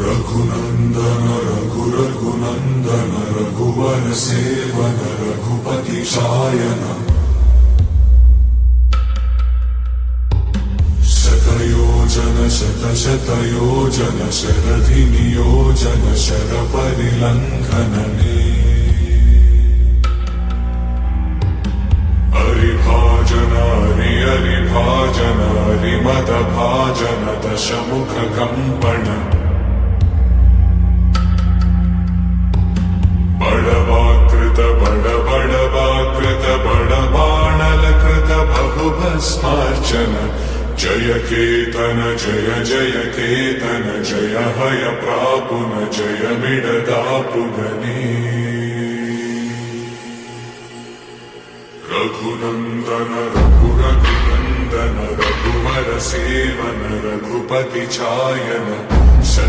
रघुनंदन रघुनंदन रघुवर सेवन रघुपति शायन शतयोजन शरधि नियोजन शर परिलंघनने हरिभाजन हरिभाजन हरिमद भाजन दशमुख कंपन बड़वाकृत बड़बाणलकृत बहुभस्मार्चन जय केतन जय केतन जय हय प्रापुन जय मिडदापुगने रघुनंदन रघुनंदन रघुवर सेवन रघुपति चायन